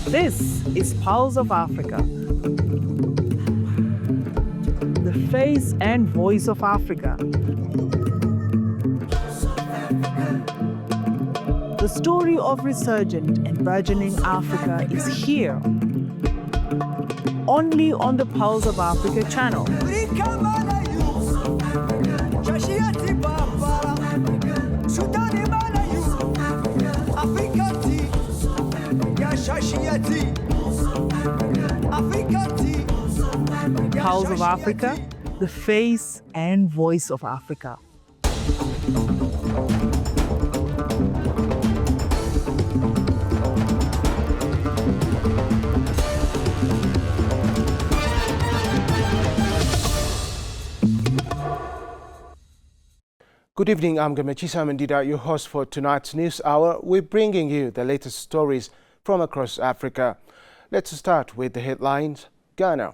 This is Pulse of Africa, the face and voice of Africa. The story of resurgent and burgeoning Africa is here, only on the Pulse of Africa channel. Pulse of Africa, the face and voice of Africa. Good evening, I'm Gamachisa Mendida, your host for tonight's news hour. We're bringing you the latest stories from across Africa. Let's start with the headlines. Ghana.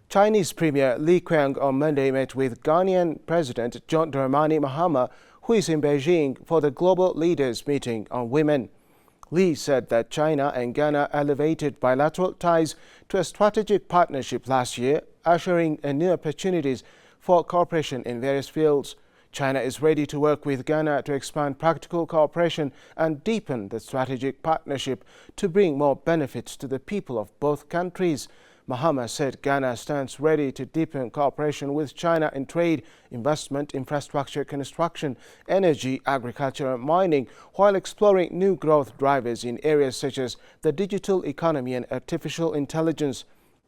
Chinese Premier Li Qiang on Monday met with Ghanaian President John Dramani Mahama, who is in Beijing for the Global Leaders Meeting on Women. Li said that China and Ghana elevated bilateral ties to a strategic partnership last year, ushering in new opportunities for cooperation in various fields. China is ready to work with Ghana to expand practical cooperation and deepen the strategic partnership to bring more benefits to the people of both countries. Mahama said Ghana stands ready to deepen cooperation with China in trade, investment, infrastructure, construction, energy, agriculture and mining, while exploring new growth drivers in areas such as the digital economy and artificial intelligence.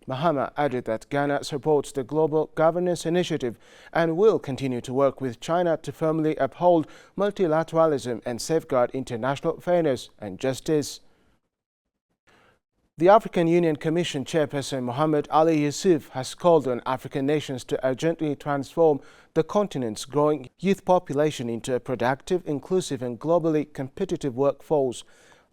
Mahama added that Ghana supports the Global Governance Initiative and will continue to work with China to firmly uphold multilateralism and safeguard international fairness and justice. The African Union Commission Chairperson Mohamed Ali Yusuf has called on African nations to urgently transform the continent's growing youth population into a productive, inclusive and globally competitive workforce.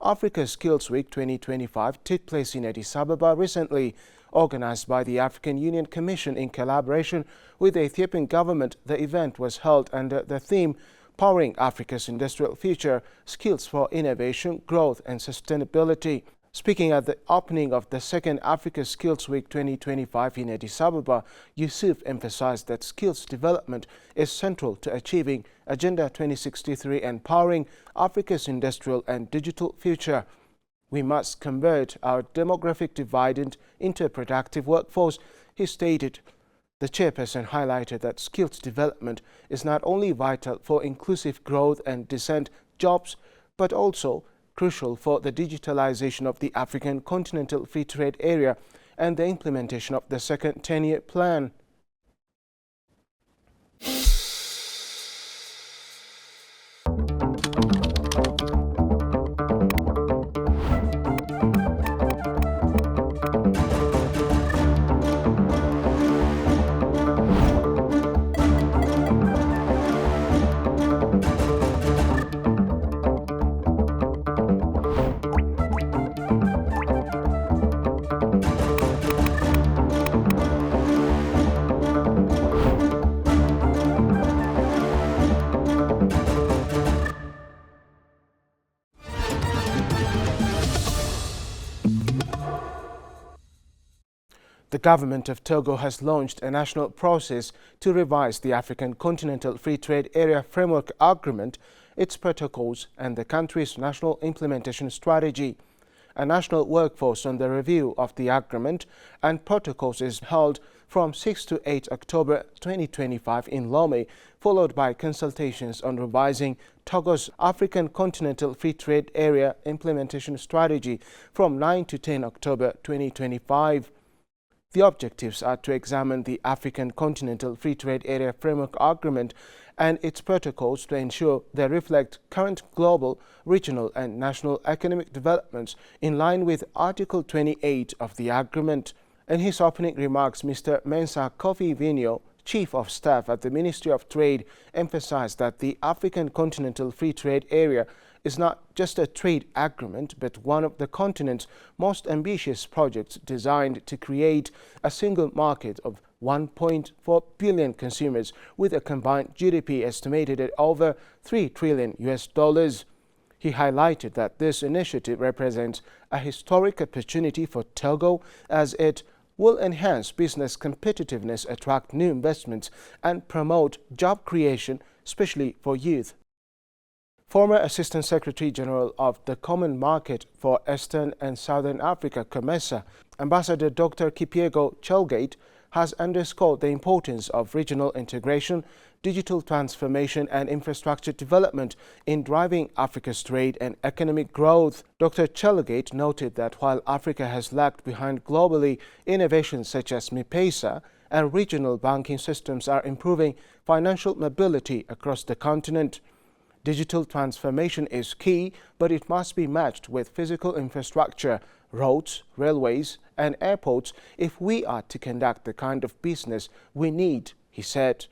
Africa Skills Week 2025 took place in Addis Ababa recently. Organized by the African Union Commission in collaboration with the Ethiopian government, the event was held under the theme Powering Africa's Industrial Future, Skills for Innovation, Growth and Sustainability. Speaking at the opening of the second Africa Skills Week 2025 in Addis Ababa, Yusuf emphasized that skills development is central to achieving Agenda 2063 and powering Africa's industrial and digital future. We must convert our demographic divide into a productive workforce, he stated. The chairperson highlighted that skills development is not only vital for inclusive growth and decent jobs, but also crucial for the digitalization of the African Continental Free Trade Area and the implementation of the second 10-year plan. The government of Togo has launched a national process to revise the African Continental Free Trade Area Framework Agreement, its protocols and the country's national implementation strategy. A national workforce on the review of the agreement and protocols is held from 6 to 8 October 2025 in Lomé, followed by consultations on revising Togo's African Continental Free Trade Area Implementation Strategy from 9 to 10 October 2025. The objectives are to examine the African Continental Free Trade Area Framework Agreement and its protocols to ensure they reflect current global, regional and national economic developments in line with Article 28 of the agreement. In his opening remarks, Mr. Mensa Kofi Vinyo, Chief of Staff at the Ministry of Trade, emphasized that the African Continental Free Trade Area is not just a trade agreement, but one of the continent's most ambitious projects designed to create a single market of 1.4 billion consumers with a combined GDP estimated at over $3 trillion. He highlighted that this initiative represents a historic opportunity for Togo as it will enhance business competitiveness, attract new investments, and promote job creation, especially for youth. Former Assistant Secretary General of the Common Market for Eastern and Southern Africa, COMESA, Ambassador Dr. Kipyego Chelgate, has underscored the importance of regional integration, digital transformation and infrastructure development in driving Africa's trade and economic growth. Dr. Chelgate noted that while Africa has lagged behind globally, innovations such as M-Pesa and regional banking systems are improving financial mobility across the continent. Digital transformation is key, but it must be matched with physical infrastructure, roads, railways, and airports if we are to conduct the kind of business we need, he said.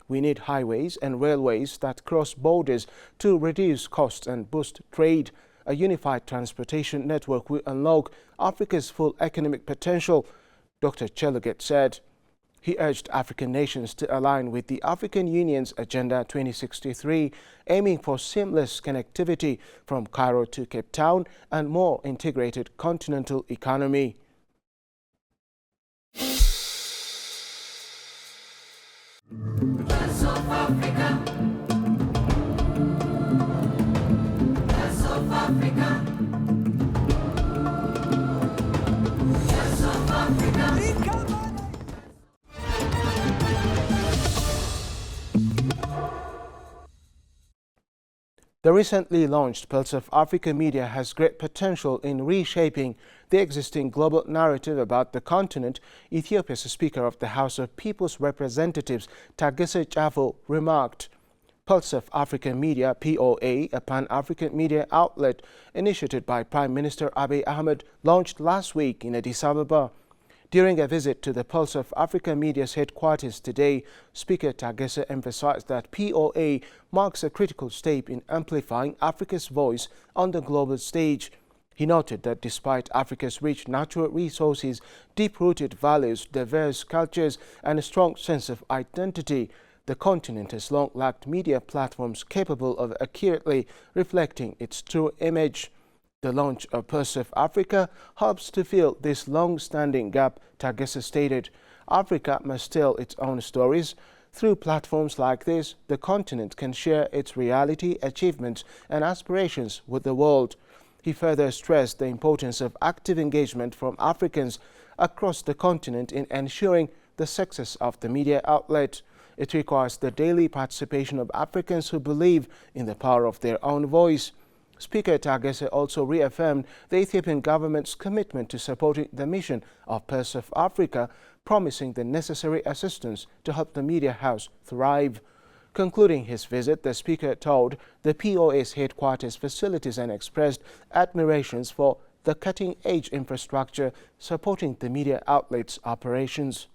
We need highways and railways that cross borders to reduce costs and boost trade. A unified transportation network will unlock Africa's full economic potential, Dr. Chelgate said. He urged African nations to align with the African Union's Agenda 2063, aiming for seamless connectivity from Cairo to Cape Town and more integrated continental economy. The recently launched Pulse of Africa media has great potential in reshaping the existing global narrative about the continent, Ethiopia's Speaker of the House of People's Representatives, Tageshe Chafo, remarked. Pulse of Africa Media, POA, a pan-African media outlet initiated by Prime Minister Abiy Ahmed, launched last week in Addis Ababa. During a visit to the Pulse of Africa Media's headquarters today, Speaker Tageshe emphasized that POA marks a critical step in amplifying Africa's voice on the global stage. He noted that despite Africa's rich natural resources, deep-rooted values, diverse cultures, and a strong sense of identity, the continent has long lacked media platforms capable of accurately reflecting its true image. The launch of Pulse of Africa helps to fill this long-standing gap, Tageshe stated. Africa must tell its own stories. Through platforms like this, the continent can share its reality, achievements, and aspirations with the world. He further stressed the importance of active engagement from Africans across the continent in ensuring the success of the media outlet. It requires the daily participation of Africans who believe in the power of their own voice. Speaker Tageshe also reaffirmed the Ethiopian government's commitment to supporting the mission of Pulse of Africa, promising the necessary assistance to help the media house thrive. Concluding his visit, the speaker toured the POA's headquarters facilities and expressed admirations for the cutting-edge infrastructure supporting the media outlet's operations.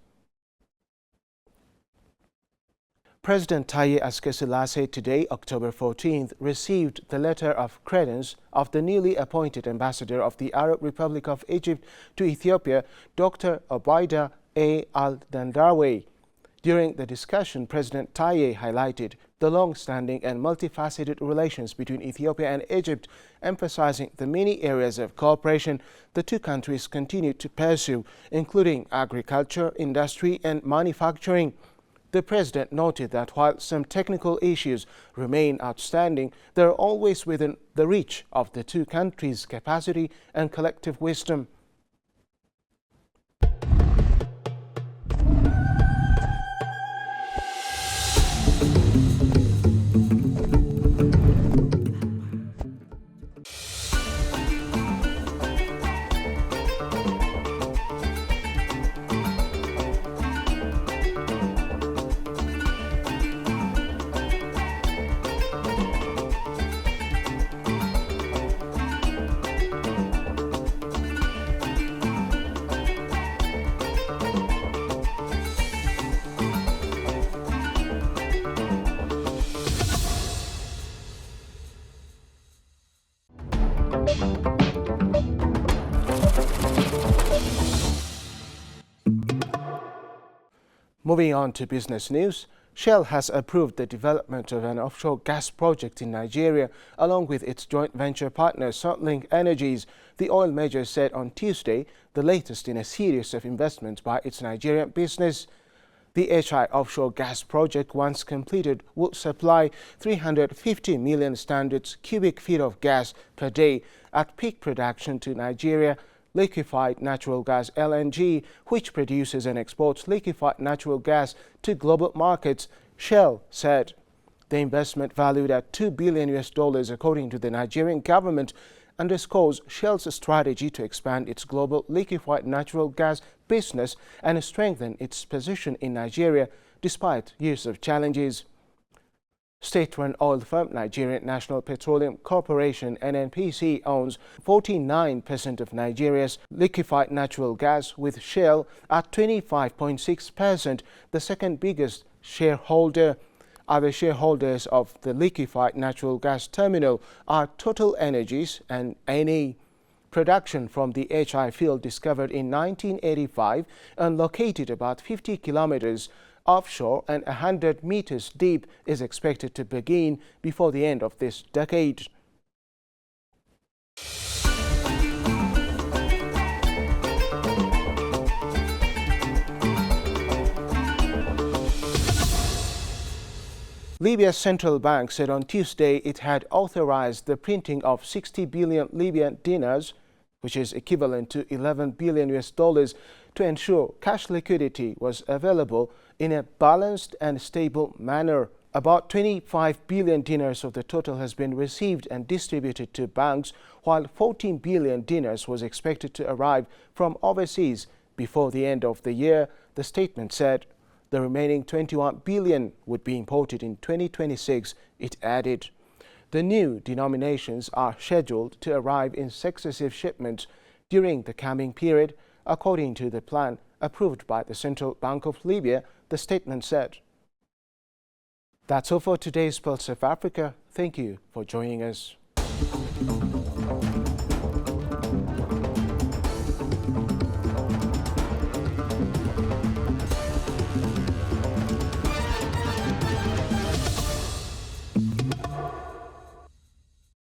President Taye Askeselase today, October 14th, received the letter of credence of the newly appointed ambassador of the Arab Republic of Egypt to Ethiopia, Dr. Obaida A. Al-Dandawe. During the discussion, President Taye highlighted the long-standing and multifaceted relations between Ethiopia and Egypt, emphasizing the many areas of cooperation the two countries continue to pursue, including agriculture, industry, and manufacturing. The President noted that while some technical issues remain outstanding, they are always within the reach of the two countries' capacity and collective wisdom. Moving on to business news, Shell has approved the development of an offshore gas project in Nigeria along with its joint venture partner Sutlink Energies, the oil major said on Tuesday, the latest in a series of investments by its Nigerian business. The HI offshore gas project, once completed, would supply 350 million standard cubic feet of gas per day at peak production to Nigeria liquefied natural gas LNG, which produces and exports liquefied natural gas to global markets, Shell said. The investment, valued at $2 billion according to the Nigerian government, underscores Shell's strategy to expand its global liquefied natural gas business and strengthen its position in Nigeria despite years of challenges. State-run oil firm Nigerian National Petroleum Corporation (NNPC) owns 49% of Nigeria's liquefied natural gas, with Shell at 25.6%, the second biggest shareholder. Other shareholders of the liquefied natural gas terminal are Total Energies and Eni. Production from the HI field, discovered in 1985 and located about 50 kilometers offshore and 100 meters deep, is expected to begin before the end of this decade. Libya's central bank said on Tuesday it had authorized the printing of 60 billion Libyan dinars, which is equivalent to $11 billion, to ensure cash liquidity was available in a balanced and stable manner. About 25 billion dinars of the total has been received and distributed to banks, while 14 billion dinars was expected to arrive from overseas before the end of the year, the statement said. The remaining 21 billion would be imported in 2026, it added. The new denominations are scheduled to arrive in successive shipments during the coming period, according to the plan approved by the Central Bank of Libya, the statement said. That's all for today's Pulse of Africa. Thank you for joining us.